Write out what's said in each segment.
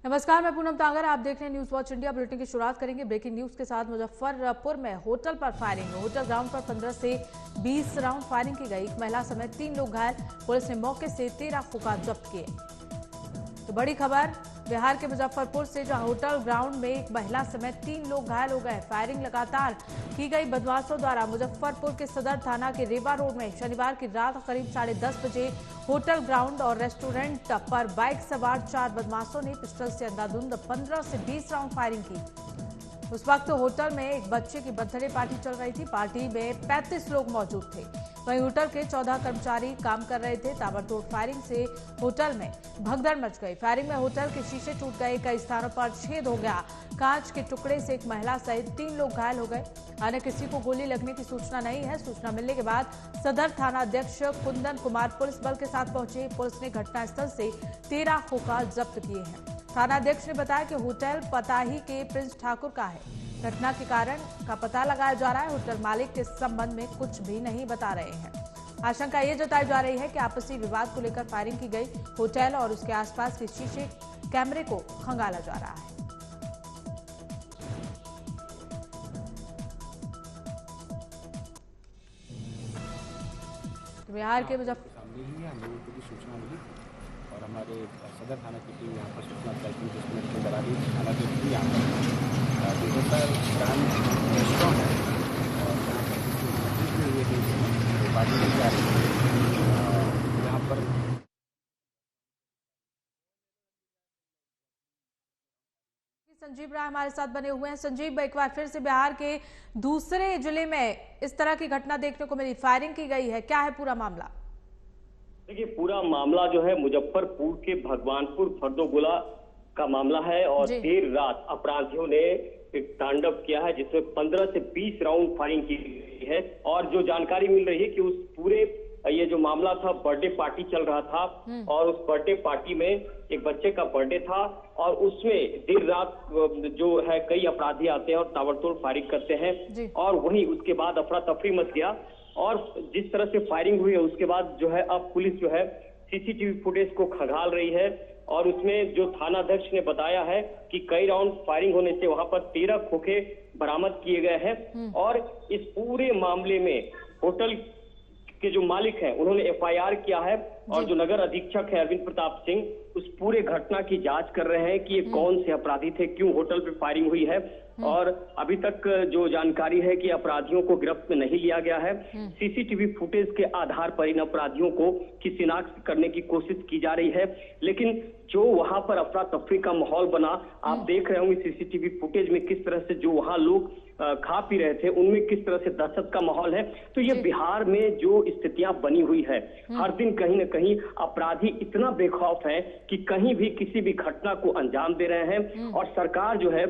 नमस्कार, मैं पूनम तांगर। आप देख रहे हैं न्यूज वॉच इंडिया। बुलेटिन की शुरुआत करेंगे ब्रेकिंग न्यूज के साथ। मुजफ्फरपुर में होटल पर फायरिंग। होटल ग्राउंड पर 15 से 20 राउंड फायरिंग की गई। एक महिला समेत 3 लोग घायल। पुलिस ने मौके से 13 खोखा जब्त किए। तो बड़ी खबर बिहार के मुजफ्फरपुर से, जहां होटल ग्राउंड में एक महिला समेत 3 लोग घायल हो गए। फायरिंग लगातार की गई बदमाशों द्वारा। मुजफ्फरपुर के सदर थाना के रेवा रोड में शनिवार की रात करीब 10:30 बजे होटल ग्राउंड और रेस्टोरेंट पर बाइक सवार 4 बदमाशों ने पिस्टल से अंधाधुंध 15 से 20 राउंड फायरिंग की। उस वक्त होटल में एक बच्चे की बर्थडे पार्टी चल रही थी। पार्टी में 35 लोग मौजूद थे। वहीं होटल के 14 कर्मचारी काम कर रहे थे। ताबड़तोड़ फायरिंग से होटल में भगदड़ मच गई। फायरिंग में होटल के शीशे टूट गए, कई स्थानों पर छेद हो गया। कांच के टुकड़े से एक महिला सहित 3 लोग घायल हो गए। अन्य किसी को गोली लगने की सूचना नहीं है। सूचना मिलने के बाद सदर थाना अध्यक्ष कुंदन कुमार पुलिस बल के साथ पहुंचे। पुलिस ने घटनास्थल से 13 खोखा जब्त किए हैं। थाना अध्यक्ष ने बताया कि होटल पताही के प्रिंस ठाकुर का है। घटना के कारण का पता लगाया जा रहा है। होटल मालिक के संबंध में कुछ भी नहीं बता रहे हैं। आशंका ये जताई जा रही है कि आपसी विवाद को लेकर फायरिंग की गई। होटल और उसके आसपास के शीशे कैमरे को खंगाला जा रहा है। बिहार के सामने ही हम लोगों को भी सूचना मिली और हमारे सदर थाना की टीम यहाँ पर सूचना 10 मिनट के अंदर आ गई। थाना की टीम यहाँ पर ग्रांड रेस्टोरेंट है और यहाँ पर पार्टी लेके आ रही है। यहाँ पर संजीव राय हमारे साथ बने हुए हैं। संजीव, एक बार फिर से बिहार के दूसरे जिले में इस तरह की घटना देखने को मिली, फायरिंग की गई है, क्या है पूरा मामला? देखिए, पूरा मामला जो है मुजफ्फरपुर के भगवानपुर फर्दोगोला का मामला है और देर रात अपराधियों ने एक तांडव किया है जिसमें 15 से 20 राउंड फायरिंग की गई है। और जो जानकारी मिल रही है कि उस पूरे ये जो मामला था, बर्थडे पार्टी चल रहा था और उस बर्थडे पार्टी में एक बच्चे का बर्थडे था और उसमें देर रात जो है कई अपराधी आते हैं और ताबड़तोड़ फायरिंग करते हैं और वहीं उसके बाद अफरा तफरी मच गया। और जिस तरह से फायरिंग हुई है उसके बाद जो है अब पुलिस जो है सीसीटीवी फुटेज को खंगाल रही है और उसमें जो थाना अध्यक्ष ने बताया है कि कई राउंड फायरिंग होने से वहां पर 13 खोखे बरामद किए गए हैं। और इस पूरे मामले में होटल के जो मालिक हैं उन्होंने एफआईआर किया है और जो नगर अधीक्षक है अरविंद प्रताप सिंह उस पूरे घटना की जांच कर रहे हैं कि ये कौन से अपराधी थे, क्यों होटल पे फायरिंग हुई है। और अभी तक जो जानकारी है कि अपराधियों को गिरफ्त में नहीं लिया गया है। सीसीटीवी फुटेज के आधार पर इन अपराधियों को की शिनाख्त करने की कोशिश की जा रही है। लेकिन जो वहां पर अफरा तफरी का माहौल बना, आप देख रहे होंगे सीसीटीवी फुटेज में किस तरह से जो वहां लोग खा पी रहे थे उनमें किस तरह से दहशत का माहौल है। तो ये बिहार में जो स्थितियां बनी हुई है, हर दिन कहीं न कहीं अपराधी इतना बेखौफ है कि कहीं भी किसी भी घटना को अंजाम दे रहे हैं। और सरकार जो है,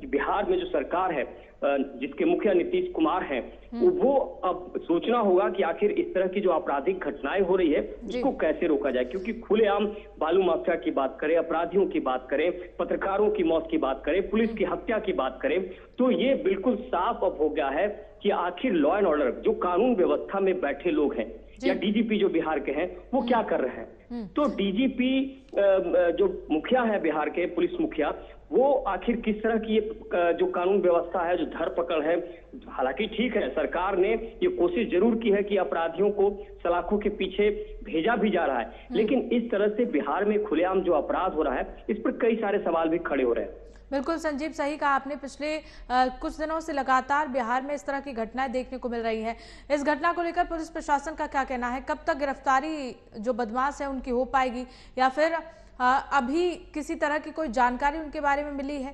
बिहार में जो सरकार है जिसके मुखिया नीतीश कुमार हैं, वो अब सोचना होगा कि आखिर इस तरह की जो आपराधिक घटनाएं हो रही है उसको कैसे रोका जाए। क्योंकि खुलेआम बालू माफिया की बात करें, अपराधियों की बात करें, पत्रकारों की मौत की बात करें, पुलिस की हत्या की बात करें, तो ये बिल्कुल साफ अब हो गया है कि आखिर लॉ एंड ऑर्डर जो कानून व्यवस्था में बैठे लोग हैं या डीजीपी जो बिहार के हैं वो क्या कर रहे हैं। तो डीजीपी जो मुखिया है बिहार के, पुलिस मुखिया, वो आखिर किस तरह की जो कानून व्यवस्था है, जो धरपकड़ है, हालांकि ठीक है सरकार ने ये कोशिश जरूर की है कि अपराधियों को सलाखों के पीछे भेजा भी जा रहा है, लेकिन इस तरह से बिहार में खुलेआम जो अपराध हो रहा है इस पर कई सारे सवाल भी खड़े हो रहे हैं। बिल्कुल संजीव, सही कहा आपने। पिछले कुछ दिनों से लगातार बिहार में इस तरह की घटनाएं देखने को मिल रही हैं। इस घटना को लेकर पुलिस प्रशासन का क्या कहना है? कब तक गिरफ्तारी जो बदमाश है उनकी हो पाएगी या फिर अभी किसी तरह की कोई जानकारी उनके बारे में मिली है?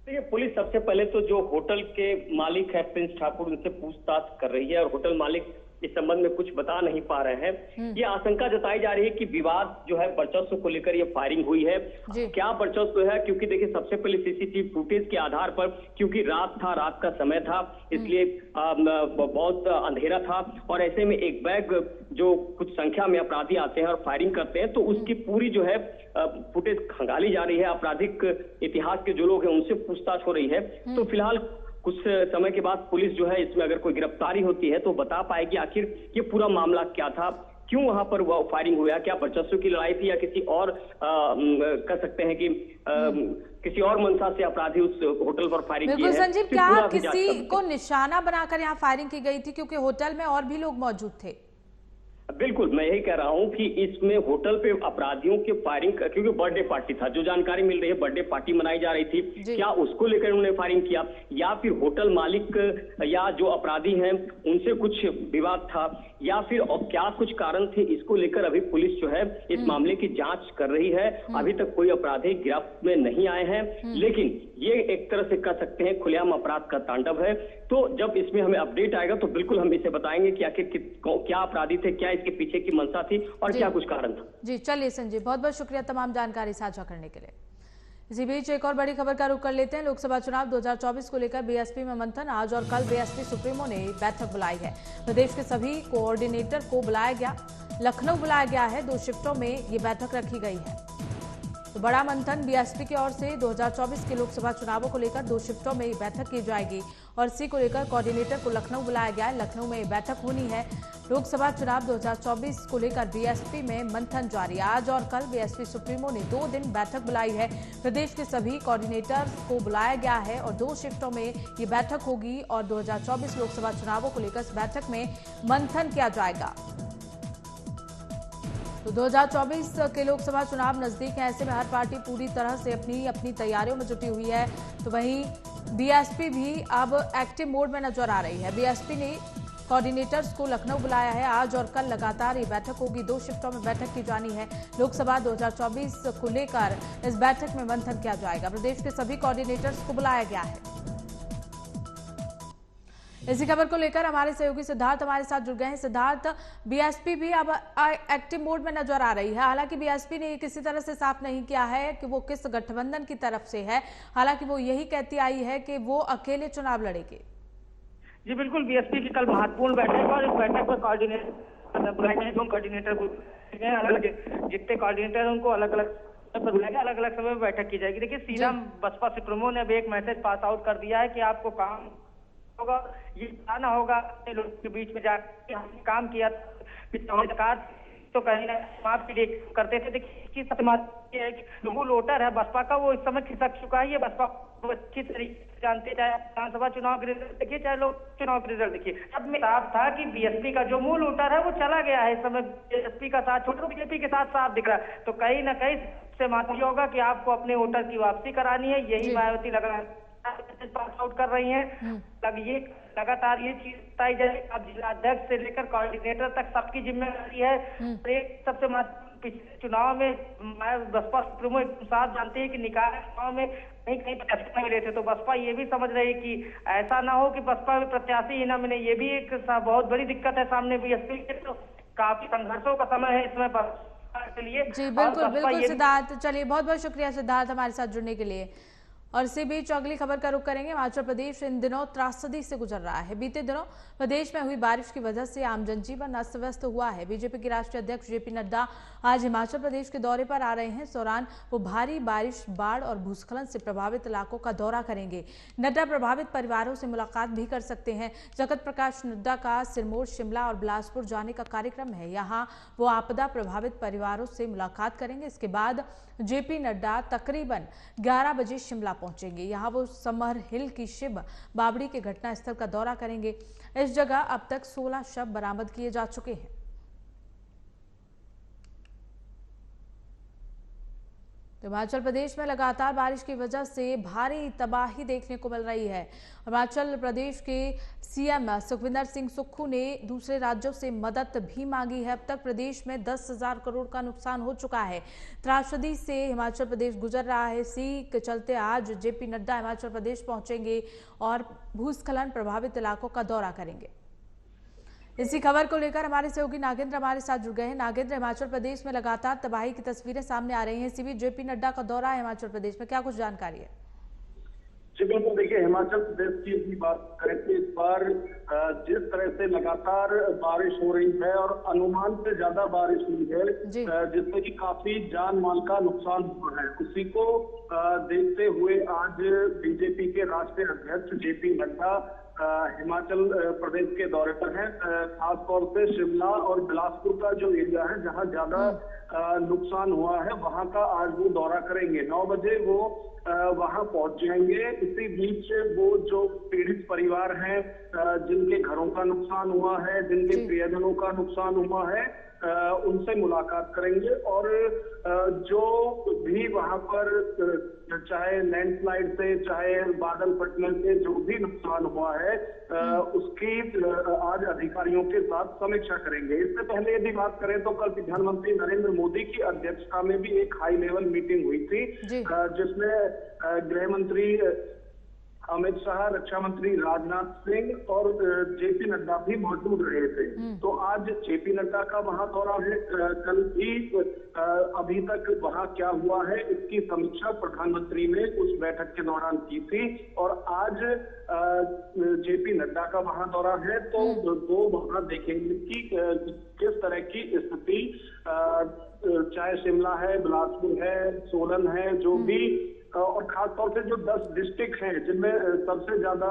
देखिए, पुलिस सबसे पहले तो जो होटल के मालिक है प्रिंस ठाकुर, उनसे पूछताछ कर रही है और होटल मालिक इस संबंध में कुछ बता नहीं पा रहे हैं। ये आशंका जताई जा रही है कि विवाद जो है वर्चस्व को लेकर ये फायरिंग हुई है। क्या वर्चस्व है? क्योंकि देखिए, सबसे पहले सीसीटीवी फुटेज के आधार पर, क्योंकि रात था, रात का समय था, इसलिए बहुत अंधेरा था और ऐसे में एक बैग जो कुछ संख्या में अपराधी आते हैं और फायरिंग करते हैं तो उसकी पूरी जो है फुटेज खंगाली जा रही है। आपराधिक इतिहास के जो लोग हैं उनसे पूछताछ हो रही है। तो फिलहाल कुछ समय के बाद पुलिस जो है इसमें अगर कोई गिरफ्तारी होती है तो बता पाएगी आखिर ये पूरा मामला क्या था, क्यों वहां पर फायरिंग हुआ, क्या वर्चस्व की लड़ाई थी या किसी और कह सकते हैं कि किसी और मंशा से अपराधी उस होटल पर फायरिंग की है। बिल्कुल संजीव, क्या किसी को निशाना बनाकर यहाँ फायरिंग की गई थी, क्योंकि होटल में और भी लोग मौजूद थे? बिल्कुल, मैं यही कह रहा हूं कि इसमें होटल पे अपराधियों के फायरिंग, क्योंकि बर्थडे पार्टी था, जो जानकारी मिल रही है बर्थडे पार्टी मनाई जा रही थी, क्या उसको लेकर उन्होंने फायरिंग किया या फिर होटल मालिक या जो अपराधी हैं उनसे कुछ विवाद था या फिर क्या कुछ कारण थे, इसको लेकर अभी पुलिस जो है इस मामले की जांच कर रही है। अभी तक कोई अपराधी गिरफ्त में नहीं आए हैं, लेकिन ये एक तरह से कह सकते हैं खुलेआम अपराध का तांडव है। तो जब इसमें हमें अपडेट आएगा तो बिल्कुल हम इसे बताएंगे कि आखिर क्या अपराधी थे, क्या इसके पीछे की मंशा थी और क्या कुछ कारण था। जी चलिए संजीव, बहुत बहुत शुक्रिया तमाम जानकारी साझा करने के लिए। इसी बीच एक और बड़ी खबर का रुख कर लेते हैं। लोकसभा चुनाव 2024 को लेकर बीएसपी में मंथन। आज और कल बीएसपी सुप्रीमो ने बैठक बुलाई है। प्रदेश के सभी कोऑर्डिनेटर को बुलाया गया, लखनऊ बुलाया गया है। 2 शिफ्टों में ये बैठक रखी गई है। तो बड़ा मंथन बीएसपी की ओर से 2024 के लोकसभा चुनावों को लेकर 2 शिफ्टों में बैठक की जाएगी और इसी को लेकर कोऑर्डिनेटर को लखनऊ बुलाया गया है। लखनऊ में बैठक होनी है। लोकसभा चुनाव 2024 को लेकर बीएसपी में मंथन जारी। आज और कल बीएसपी सुप्रीमो ने 2 दिन बैठक बुलाई है। प्रदेश के सभी कोऑर्डिनेटर को बुलाया गया है और 2 शिफ्टों में ये बैठक होगी और 2024 लोकसभा चुनावों को लेकर इस बैठक में मंथन किया जाएगा। तो 2024 के लोकसभा चुनाव नजदीक है, ऐसे में हर पार्टी पूरी तरह से अपनी तैयारियों में जुटी हुई है। तो वहीं बीएसपी भी अब एक्टिव मोड में नजर आ रही है। बीएसपी ने कोऑर्डिनेटर्स को लखनऊ बुलाया है। आज और कल लगातार ये बैठक होगी। 2 शिफ्टों में बैठक की जानी है। लोकसभा 2024 को लेकर इस बैठक में मंथन किया जाएगा। प्रदेश के सभी कोऑर्डिनेटर्स को बुलाया गया है। इसी खबर को लेकर हमारे सहयोगी सिद्धार्थ हमारे साथ जुड़ गए हैं। सिद्धार्थ, बीएसपी भी अब एक्टिव मोड में नजर आ रही है। हालांकि बीएसपी ने किसी तरह से साफ नहीं किया है कि वो किस गठबंधन की तरफ से है। हालांकि वो यही कहती आई है कि वो अकेले चुनाव लड़ेगी। जी बिल्कुल, बीएसपी की कल महत्वपूर्ण बैठक और इस बैठक पर कोऑर्डिनेटर बुलाए गए। कोऑर्डिनेटर अलग जितने कोऑर्डिनेटर हैं उनको अलग अलग बुलाया गया, अलग अलग समय में बैठक की जाएगी। देखिए, सीधा बसपा सुप्रीमो ने अब एक मैसेज पास आउट कर दिया है कि आपको काम होगा, ये आना होगा लोगों के बीच में जाकर हमने काम किया सरकार तो कहीं ना आपके लिए करते थे। देखिए, सबसे है कि मूल वोटर है बसपा का, वो इस समय खिसक चुका है। ये बसपा अच्छी तरीके से जानते, चाहे विधानसभा चुनाव के रिजल्ट देखिए, चाहे लोक चुनाव के रिजल्ट देखिए। अब में साफ था कि बीएसपी का जो मूल वोटर है वो चला गया है। इस समय बीएसपी का साथ छोड़ बीजेपी के साथ साफ दिख रहा है। तो कहीं ना कहीं से मालूम होगा कि आपको अपने वोटर की वापसी करानी है। यही मायावती पास आउट कर रही हैं। ये लगातार ये चीज बताई जाए, अब जिला अध्यक्ष से लेकर कोऑर्डिनेटर तक सबकी जिम्मेदारी है। एक सबसे पिछले चुनाव में बसपा सुप्रीमो साथ जानते हैं कि निकाय चुनाव में कहीं कहीं प्रत्याशी मिले थे, तो बसपा ये भी समझ रही है कि ऐसा ना हो कि बसपा में प्रत्याशी ही ना मिले। ये भी एक बहुत बड़ी दिक्कत है सामने बीएसपी के। तो काफी संघर्षों का समय है इसमें के लिए। जी बिल्कुल बिल्कुल सिद्धार्थ, चलिए बहुत बहुत शुक्रिया सिद्धार्थ हमारे साथ जुड़ने के लिए। और इसी बीच अगली खबर का रुख करेंगे। हिमाचल प्रदेश इन दिनों त्रासदी से गुजर रहा है। बीते दिनों प्रदेश में हुई बारिश की वजह से आम जनजीवन अस्त व्यस्त हुआ है। बीजेपी के राष्ट्रीय अध्यक्ष जेपी नड्डा आज हिमाचल प्रदेश के दौरे पर आ रहे हैं। इस दौरान वो भारी बारिश, बाढ़ और भूस्खलन से प्रभावित इलाकों का दौरा करेंगे। नड्डा प्रभावित परिवारों से मुलाकात भी कर सकते हैं। जगत प्रकाश नड्डा का सिरमौर, शिमला और बिलासपुर जाने का कार्यक्रम है। यहाँ वो आपदा प्रभावित परिवारों से मुलाकात करेंगे। इसके बाद जेपी नड्डा तकरीबन 11 बजे शिमला पहुंचेंगे। यहाँ वो समर हिल की शिव बावड़ी के घटनास्थल का दौरा करेंगे। इस जगह अब तक 16 शव बरामद किए जा चुके हैं। हिमाचल प्रदेश में लगातार बारिश की वजह से भारी तबाही देखने को मिल रही है। हिमाचल प्रदेश के सीएम सुखविंदर सिंह सुक्खू ने दूसरे राज्यों से मदद भी मांगी है। अब तक प्रदेश में 10,000 करोड़ का नुकसान हो चुका है। त्रासदी से हिमाचल प्रदेश गुजर रहा है। इसी के चलते आज जेपी नड्डा हिमाचल प्रदेश पहुंचेंगे और भूस्खलन प्रभावित इलाकों का दौरा करेंगे। इसी खबर को लेकर हमारे सहयोगी नागेंद्र हमारे साथ जुड़ गए हैं। नागेंद्र, हिमाचल प्रदेश में लगातार तबाही की तस्वीरें सामने आ रही हैं। इसी बीच जेपी नड्डा का दौरा है हिमाचल प्रदेश में, क्या कुछ जानकारी है? जी बिल्कुल, देखिए हिमाचल प्रदेश की अपनी बात करें तो इस बार जिस तरह से लगातार बारिश हो रही है और अनुमान से ज्यादा बारिश हुई है, जिससे कि काफी जान माल का नुकसान हुआ है, उसी को देखते हुए आज बीजेपी के राष्ट्रीय अध्यक्ष जेपी नड्डा हिमाचल प्रदेश के दौरे पर हैं। खास तौर से शिमला और बिलासपुर का जो एरिया है जहां ज्यादा नुकसान हुआ है वहां का आज वो दौरा करेंगे। 9 बजे वो वहां पहुंच जाएंगे। इसी बीच वो जो पीड़ित परिवार हैं जिनके घरों का नुकसान हुआ है, जिनके प्रियजनों का नुकसान हुआ है, उनसे मुलाकात करेंगे और जो भी वहां पर चाहे लैंडस्लाइड से चाहे बादल फटने से जो भी नुकसान हुआ है उसकी आज अधिकारियों के साथ समीक्षा करेंगे। इससे पहले यदि बात करें तो कल प्रधानमंत्री नरेंद्र मोदी की अध्यक्षता में भी एक हाई लेवल मीटिंग हुई थी जिसमें गृह मंत्री अमित शाह, रक्षा मंत्री राजनाथ सिंह और जेपी नड्डा भी मौजूद रहे थे। तो आज जेपी नड्डा का वहां दौरा है। कल भी अभी तक वहां क्या हुआ है इसकी समीक्षा प्रधानमंत्री ने उस बैठक के दौरान की थी और आज जेपी नड्डा का वहां दौरा है तो वो वहां देखेंगे कि किस तरह की स्थिति चाहे शिमला है, बिलासपुर है, सोलन है, जो भी और खासतौर से जो 10 डिस्ट्रिक्ट हैं जिनमें सबसे ज्यादा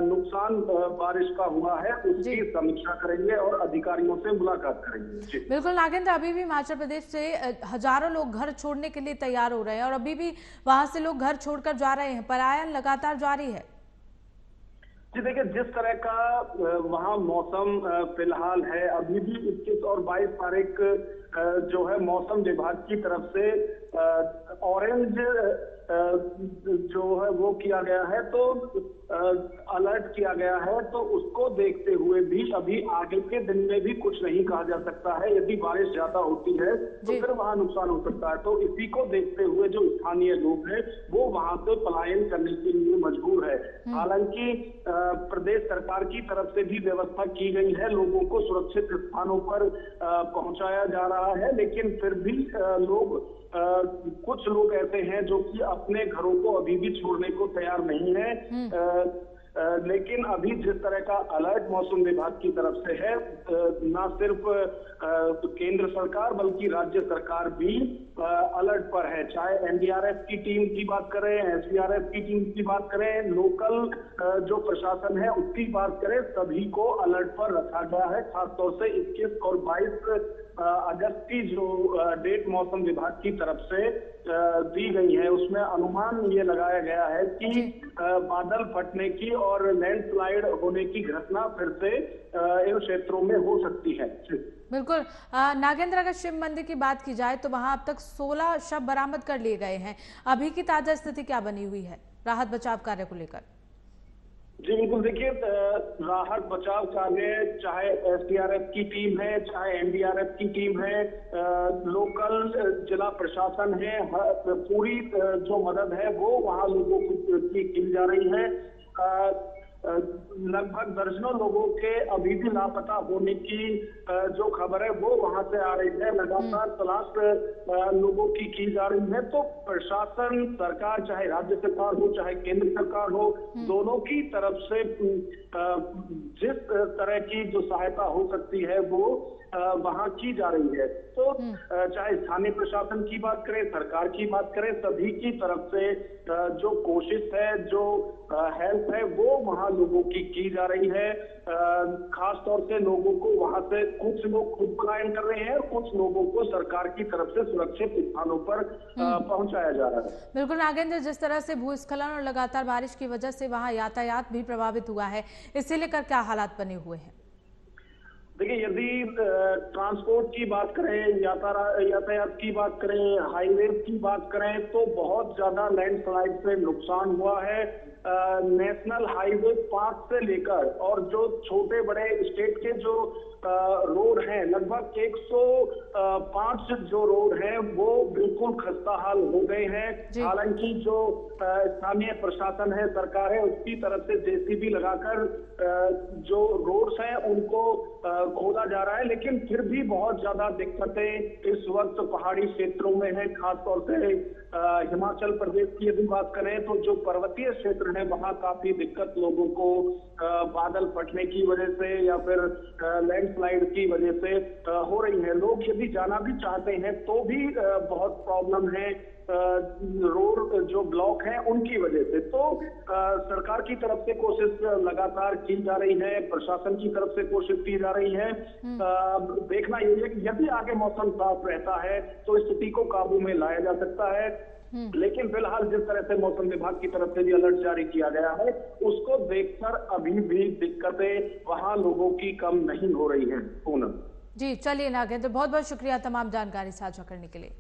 नुकसान बारिश का हुआ है उसकी समीक्षा करेंगे और अधिकारियों से मुलाकात करेंगे। बिल्कुल नागेंद्र, अभी भी हिमाचल प्रदेश से हजारों लोग घर छोड़ने के लिए तैयार हो रहे हैं और अभी भी वहां से लोग घर छोड़कर जा रहे हैं, पलायन लगातार जारी है। जी देखिए, जिस तरह का वहाँ मौसम फिलहाल है, अभी भी 21 और 22 तारीख जो है मौसम विभाग की तरफ से ऑरेंज जो है वो किया गया है, तो अलर्ट किया गया है। तो उसको देखते हुए भी अभी आगे के दिन में भी कुछ नहीं कहा जा सकता है। यदि बारिश ज्यादा होती है तो फिर वहां नुकसान हो सकता है। तो इसी को देखते हुए जो स्थानीय लोग हैं वो वहां से पलायन करने के लिए मजबूर है। हालांकि प्रदेश सरकार की तरफ से भी व्यवस्था की गई है, लोगों को सुरक्षित स्थानों पर पहुंचाया जा रहा है, लेकिन फिर भी कुछ लोग ऐसे हैं जो कि अपने घरों को अभी भी छोड़ने को तैयार नहीं है। लेकिन अभी जिस तरह का अलर्ट मौसम विभाग की तरफ से है, न सिर्फ केंद्र सरकार बल्कि राज्य सरकार भी अलर्ट पर है। चाहे एनडीआरएफ की टीम की बात करें, एसडीआरएफ की टीम की बात करें, लोकल जो प्रशासन है उसकी बात करें, सभी को अलर्ट पर रखा गया है। खासतौर से 21 और 22 अगस्त की जो डेट मौसम विभाग की तरफ से दी गई है उसमें अनुमान ये लगाया गया है कि बादल फटने की और लैंडस्लाइड होने की घटना फिर से इन क्षेत्रों में हो सकती है। बिल्कुल नागेंद्र, अगर शिव मंदिर की बात की जाए तो वहां अब तक 16 शव बरामद कर लिए गए हैं। अभी की ताजा स्थिति क्या बनी हुई है राहत बचाव कार्य को लेकर? जी बिल्कुल, देखिए राहत बचाव कार्य चाहे एसडीआरएफ की टीम है, चाहे एनडीआरएफ की टीम है, लोकल जिला प्रशासन है, पूरी जो मदद है वो वहां लोगों की जा रही है। लगभग दर्जनों लोगों के अभी भी लापता होने की जो खबर है वो वहां से आ रही है। लगातार तलाश लोगों की जा रही है। तो प्रशासन, सरकार, चाहे राज्य सरकार हो चाहे केंद्र सरकार हो, दोनों की तरफ से जिस तरह की जो सहायता हो सकती है वो वहां की जा रही है। तो चाहे स्थानीय प्रशासन की बात करें, सरकार की बात करें, सभी की तरफ से जो कोशिश है, जो हेल्प है वो वहां लोगों की जा रही है। खास तौर से लोगों को वहां से कुछ लोग खुद पलायन कर रहे हैं और कुछ लोगों को सरकार की तरफ से सुरक्षित स्थानों पर पहुंचाया जा रहा है। बिल्कुल नागेंद्र, जिस तरह से भूस्खलन और लगातार बारिश की वजह से वहां यातायात भी प्रभावित हुआ है, इसे लेकर क्या हालात बने हुए हैं? देखिए, यदि ट्रांसपोर्ट की बात करें, यातायात की बात करें, हाईवे की बात करें, तो बहुत ज्यादा लैंडस्लाइड से नुकसान हुआ है। नेशनल हाईवे 5 से लेकर और जो छोटे बड़े स्टेट के जो रोड हैं, लगभग 105 जो रोड हैं वो बिल्कुल खस्ता हाल हो गए हैं। हालांकि जो स्थानीय प्रशासन है, सरकार है, उसकी तरफ से जेसीबी लगाकर जो रोड्स हैं उनको खोदा जा रहा है, लेकिन फिर भी बहुत ज्यादा दिक्कतें इस वक्त पहाड़ी क्षेत्रों में है। खासतौर से हिमाचल प्रदेश की यदि बात करें तो जो पर्वतीय क्षेत्र है वहाँ काफी दिक्कत लोगों को बादल फटने की वजह से या फिर लैंडस्लाइड की वजह से हो रही है। लोग यदि जाना भी चाहते हैं तो भी बहुत प्रॉब्लम है रोड जो ब्लॉक है उनकी वजह से। तो सरकार की तरफ से कोशिश लगातार की जा रही है, प्रशासन की तरफ से कोशिश की जा रही है। देखना ये है कि यदि आगे मौसम साफ रहता है तो स्थिति को काबू में लाया जा सकता है। लेकिन फिलहाल जिस तरह से मौसम विभाग की तरफ से भी अलर्ट जारी किया गया है उसको देखकर अभी भी दिक्कतें वहां लोगों की कम नहीं हो रही है। पूनम जी, चलिए नागेंद्र, बहुत बहुत शुक्रिया तमाम जानकारी साझा करने के लिए।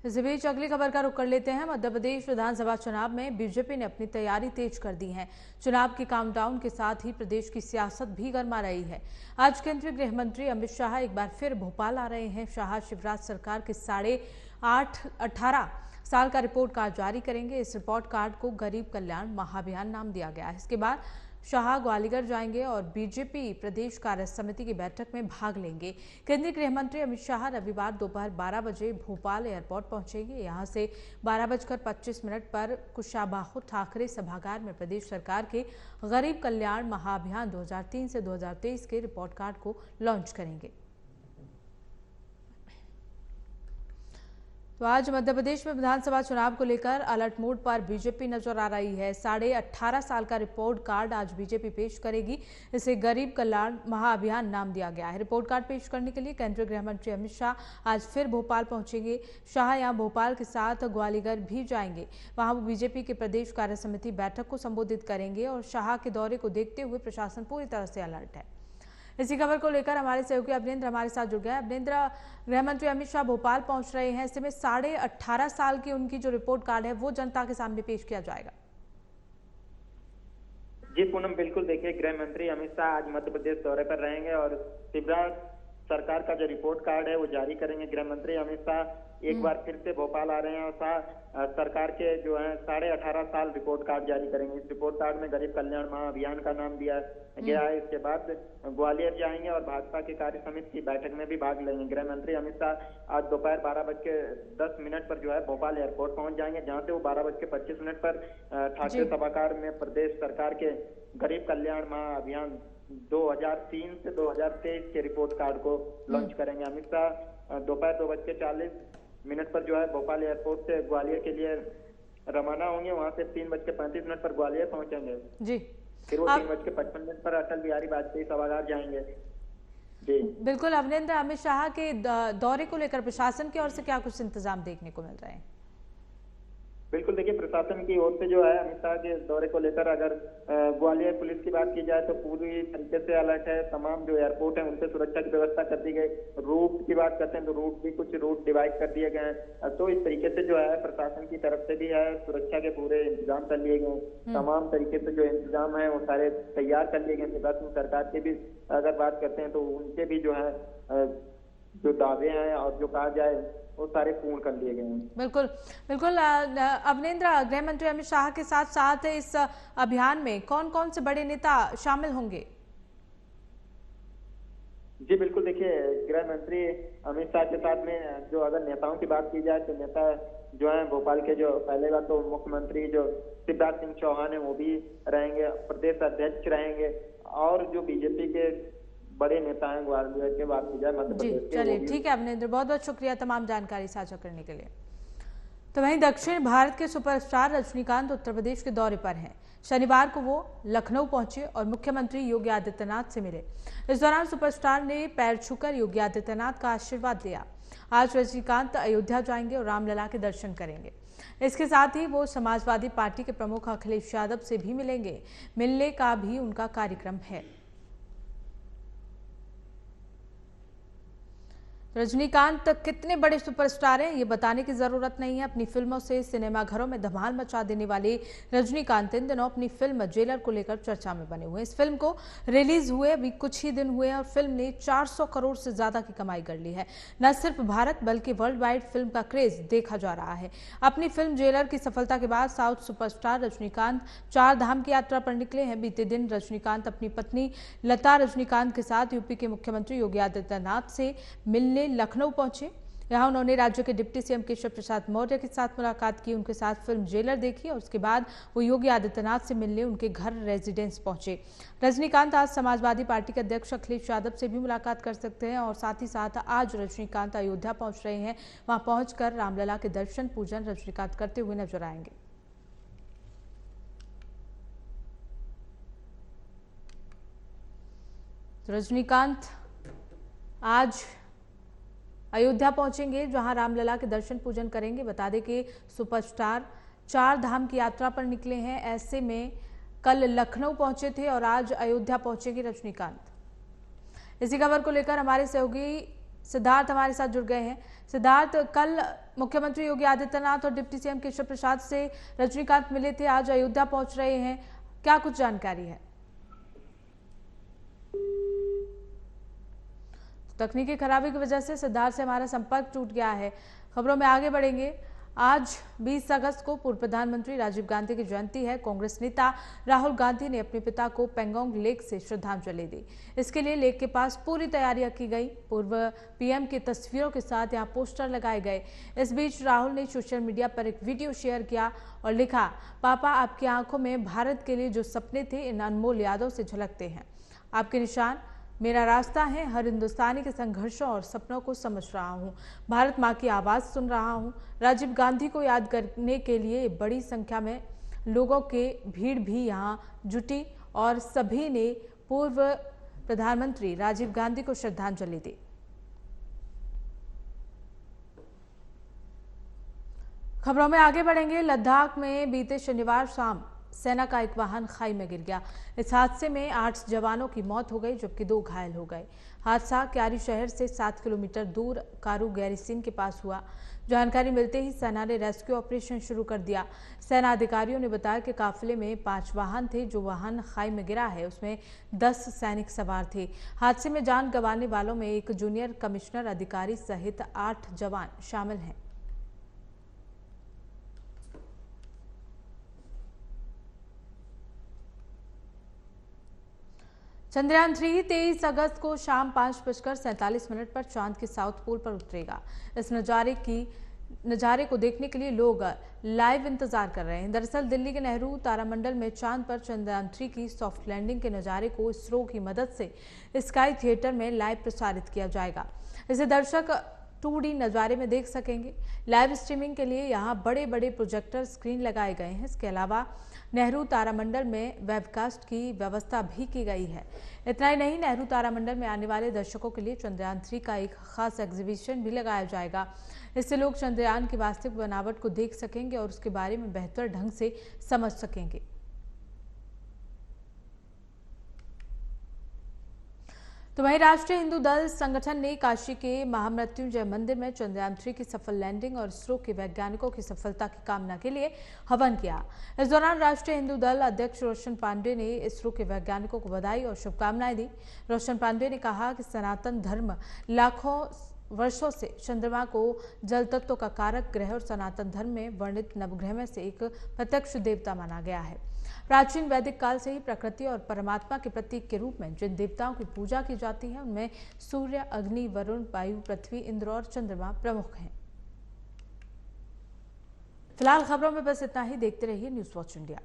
इस बीच अगली खबर का रुख कर लेते हैं। मध्य प्रदेश विधानसभा चुनाव में बीजेपी ने अपनी तैयारी तेज कर दी है। चुनाव के काउंटडाउन के साथ ही प्रदेश की सियासत भी गरमा रही है। आज केंद्रीय गृह मंत्री अमित शाह एक बार फिर भोपाल आ रहे हैं। शाह शिवराज सरकार के 18.5 साल का रिपोर्ट कार्ड जारी करेंगे। इस रिपोर्ट कार्ड को गरीब कल्याण महाअभियान नाम दिया गया है। इसके बाद शाह ग्वालियर जाएंगे और बीजेपी प्रदेश कार्य समिति की बैठक में भाग लेंगे। केंद्रीय गृह मंत्री अमित शाह रविवार दोपहर 12 बजे भोपाल एयरपोर्ट पहुंचेंगे। यहां से 12:25 पर कुशाबाहु ठाकरे सभागार में प्रदेश सरकार के गरीब कल्याण महाअभियान 2003 से 2023 के रिपोर्ट कार्ड को लॉन्च करेंगे। तो आज मध्य प्रदेश में विधानसभा चुनाव को लेकर अलर्ट मोड पर बीजेपी नजर आ रही है। 18.5 साल का रिपोर्ट कार्ड आज बीजेपी पेश करेगी। इसे गरीब कल्याण महाअभियान नाम दिया गया है। रिपोर्ट कार्ड पेश करने के लिए केंद्रीय गृह मंत्री अमित शाह आज फिर भोपाल पहुंचेंगे। शाह यहां भोपाल के साथ ग्वालियर भी जाएंगे। वहां वो बीजेपी के प्रदेश कार्य समिति बैठक को संबोधित करेंगे और शाह के दौरे को देखते हुए प्रशासन पूरी तरह से अलर्ट है। इसी खबर को लेकर हमारे सहयोगी अवनेंद्र हमारे साथ जुड़ गए। अवनेंद्र, गृह मंत्री अमित शाह भोपाल पहुंच रहे हैं। ऐसे में 18.5 साल की उनकी जो रिपोर्ट कार्ड है वो जनता के सामने पेश किया जाएगा। जी पूनम, बिल्कुल देखिए, गृह मंत्री अमित शाह आज मध्य प्रदेश दौरे पर रहेंगे और शिवराज सरकार का जो रिपोर्ट कार्ड है वो जारी करेंगे। गृह मंत्री अमित शाह एक बार फिर से भोपाल आ रहे हैं और सरकार के जो है 18.5 साल रिपोर्ट कार्ड जारी करेंगे। इस रिपोर्ट कार्ड में गरीब कल्याण महाअभियान का नाम दिया गया है। इसके बाद ग्वालियर जाएंगे और भाजपा की कार्य समिति की बैठक में भी भाग लेंगे। गृह मंत्री अमित शाह आज दोपहर 12:10 पर जो है भोपाल एयरपोर्ट पहुंच जाएंगे, जहां से वो 12:25 पर ठाकरे सभागार में प्रदेश सरकार के गरीब कल्याण महाअभियान 2003 से 2023 के रिपोर्ट कार्ड को लॉन्च करेंगे। अमित शाह दोपहर 2:40 पर जो है भोपाल एयरपोर्ट से ग्वालियर के लिए रवाना होंगे। वहां से 3:35 पर ग्वालियर पहुंचेंगे जी। फिर वो 3:55 पर अटल बिहारी वाजपेयी सभागार जाएंगे। जी बिल्कुल अवनेंद्र, अमित शाह के दौरे को लेकर प्रशासन की ओर से क्या कुछ इंतजाम देखने को मिल रहे हैं? बिल्कुल देखिए, प्रशासन की ओर से जो है अमित शाह के दौरे को लेकर अगर ग्वालियर पुलिस की बात की जाए तो पूरी तरीके से अलर्ट है। तमाम जो एयरपोर्ट है उनसे सुरक्षा की व्यवस्था कर दी गई। रूट की बात करते हैं तो रूट भी कुछ रूट डिवाइड कर दिए गए हैं। तो इस तरीके से जो है प्रशासन की तरफ से भी है सुरक्षा के पूरे इंतजाम कर लिए गए। तमाम तरीके से जो इंतजाम है वो सारे तैयार कर लिए गए। शिवराज सिंह सरकार की भी अगर बात करते हैं तो उनके भी जो है जो दावे हैं और जो कहा जाए वो सारे पूर्ण कर लिए गए हैं। बिल्कुल बिल्कुल अवनेंद्र, गृह मंत्री अमित शाह के साथ साथ इस अभियान में कौन कौन से बड़े नेता शामिल होंगे? जी बिल्कुल देखिए, गृह मंत्री अमित शाह के साथ में जो अगर नेताओं की बात की जाए तो नेता जो है भोपाल के जो पहले बात तो मुख्यमंत्री जो शिवराज सिंह चौहान है वो भी रहेंगे, प्रदेश अध्यक्ष रहेंगे और जो बीजेपी के बड़े नेता हैं ग्वालियर के बात की जाए मध्य प्रदेश के। चलिए ठीक है अवनेंद्र, बहुत बहुत शुक्रिया तमाम जानकारी साझा करने के लिए। तो वहीं दक्षिण भारत के सुपरस्टार रजनीकांत उत्तर प्रदेश के दौरे पर हैं। शनिवार को वो लखनऊ पहुंचे और मुख्यमंत्री योगी आदित्यनाथ से मिले। इस दौरान सुपरस्टार ने पैर छूकर योगी आदित्यनाथ का आशीर्वाद लिया। आज रजनीकांत अयोध्या जाएंगे और रामलला के दर्शन करेंगे। इसके साथ ही वो समाजवादी पार्टी के प्रमुख अखिलेश यादव से भी मिलेंगे। मिलने का भी उनका कार्यक्रम है। रजनीकांत कितने बड़े सुपरस्टार हैं ये बताने की जरूरत नहीं है। अपनी फिल्मों से सिनेमाघरों में धमाल मचा देने वाले रजनीकांत इन दिनों अपनी फिल्म जेलर को लेकर चर्चा में बने हुए। इस फिल्म को रिलीज हुए अभी कुछ ही दिन हुए हैं और फिल्म ने 400 करोड़ से ज्यादा की कमाई कर ली है। न सिर्फ भारत बल्कि वर्ल्ड वाइड फिल्म का क्रेज देखा जा रहा है। अपनी फिल्म जेलर की सफलता के बाद साउथ सुपरस्टार रजनीकांत 4 धाम की यात्रा पर निकले हैं। बीते दिन रजनीकांत अपनी पत्नी लता रजनीकांत के साथ यूपी के मुख्यमंत्री योगी आदित्यनाथ से मिलने लखनऊ पहुंचे। यहाँ उन्होंने राज्य के डिप्टी सीएम केशव प्रसाद मौर्य के साथ मुलाकात की, उनके साथ फिल्म जेलर देखी और उसके बाद वो योगी आदित्यनाथ से मिलने उनके घर रेजिडेंस पहुंचे। रजनीकांत आज समाजवादी पार्टी के अध्यक्ष अखिलेश यादव से भी मुलाकात कर सकते हैं और साथ ही साथ आज रजनीकांत अयोध्या पहुंच रहे हैं। वहां पहुंचकर रामलला के दर्शन पूजन रजनीकांत करते हुए नजर आएंगे। रजनीकांत आज अयोध्या पहुंचेंगे, जहां रामलला के दर्शन पूजन करेंगे। बता दें कि सुपरस्टार 4 धाम की यात्रा पर निकले हैं। ऐसे में कल लखनऊ पहुंचे थे और आज अयोध्या पहुंचेंगे रजनीकांत। इसी खबर को लेकर हमारे सहयोगी सिद्धार्थ हमारे साथ जुड़ गए हैं। सिद्धार्थ, कल मुख्यमंत्री योगी आदित्यनाथ और डिप्टी सीएम केशव प्रसाद से रजनीकांत मिले थे, आज अयोध्या पहुंच रहे हैं, क्या कुछ जानकारी है? तकनीकी खराबी की वजह से सिद्धार्थ से हमारा संपर्क टूट गया है। खबरों में आगे बढ़ेंगे। आज 20 अगस्त को पूर्व प्रधानमंत्री राजीव गांधी की जयंती है। कांग्रेस नेता राहुल गांधी ने अपने पिता को पेंगोंग लेक से श्रद्धांजलि दी। इसके लिए लेक के पास पूरी तैयारियां की गई। पूर्व पीएम की तस्वीरों के साथ यहां पोस्टर लगाए गए। इस बीच राहुल ने सोशल मीडिया पर एक वीडियो शेयर किया और लिखा, पापा आपकी आंखों में भारत के लिए जो सपने थे इन अनमोल यादों से झलकते हैं। आपके निशान मेरा रास्ता है, हर हिंदुस्तानी के संघर्षों और सपनों को समझ रहा हूँ, भारत माँ की आवाज़ सुन रहा हूँ। राजीव गांधी को याद करने के लिए बड़ी संख्या में लोगों के भीड़ भी यहाँ जुटी और सभी ने पूर्व प्रधानमंत्री राजीव गांधी को श्रद्धांजलि दी। खबरों में आगे बढ़ेंगे। लद्दाख में बीते शनिवार शाम सेना का एक वाहन खाई में गिर गया। इस हादसे में 8 जवानों की मौत हो गई, जबकि 2 घायल हो गए। हादसा क्यारी शहर से 7 किलोमीटर दूर कारू गैरीसीन के पास हुआ। जानकारी मिलते ही सेना ने रेस्क्यू ऑपरेशन शुरू कर दिया। सेना अधिकारियों ने बताया कि काफिले में 5 वाहन थे। जो वाहन खाई में गिरा है उसमें 10 सैनिक सवार थे। हादसे में जान गंवाने वालों में एक जूनियर कमिश्नर अधिकारी सहित 8 जवान शामिल हैं। चंद्रयान 3 23 अगस्त को शाम 5:47 पर चांद के साउथ पोल पर उतरेगा। इस नज़ारे को देखने के लिए लोग लाइव इंतजार कर रहे हैं। दरअसल दिल्ली के नेहरू तारामंडल में चांद पर चंद्रयान 3 की सॉफ्ट लैंडिंग के नज़ारे को इसरो की मदद से स्काई थिएटर में लाइव प्रसारित किया जाएगा। इसे दर्शक 2D नज़ारे में देख सकेंगे। लाइव स्ट्रीमिंग के लिए यहाँ बड़े बड़े प्रोजेक्टर स्क्रीन लगाए गए हैं। इसके अलावा नेहरू तारामंडल में वेबकास्ट की व्यवस्था भी की गई है। इतना ही नहीं, नेहरू तारामंडल में आने वाले दर्शकों के लिए चंद्रयान 3 का एक खास एग्जीबिशन भी लगाया जाएगा। इससे लोग चंद्रयान की वास्तविक बनावट को देख सकेंगे और उसके बारे में बेहतर ढंग से समझ सकेंगे। तो वहीं राष्ट्रीय हिंदू दल संगठन ने काशी के महामृत्युंजय मंदिर में चंद्रयान 3 की सफल लैंडिंग और इसरो के वैज्ञानिकों की सफलता की कामना के लिए हवन किया। इस दौरान राष्ट्रीय हिंदू दल अध्यक्ष रोशन पांडे ने इसरो के वैज्ञानिकों को बधाई और शुभकामनाएं दी। रोशन पांडे ने कहा कि सनातन धर्म लाखों वर्षों से चंद्रमा को जल तत्व का कारक ग्रह और सनातन धर्म में वर्णित नवग्रह में से एक प्रत्यक्ष देवता माना गया है। प्राचीन वैदिक काल से ही प्रकृति और परमात्मा के प्रतीक के रूप में जिन देवताओं की पूजा की जाती है उनमें सूर्य, अग्नि, वरुण, वायु, पृथ्वी, इंद्र और चंद्रमा प्रमुख हैं। फिलहाल खबरों में बस इतना ही। देखते रहिए न्यूज़ वॉच इंडिया।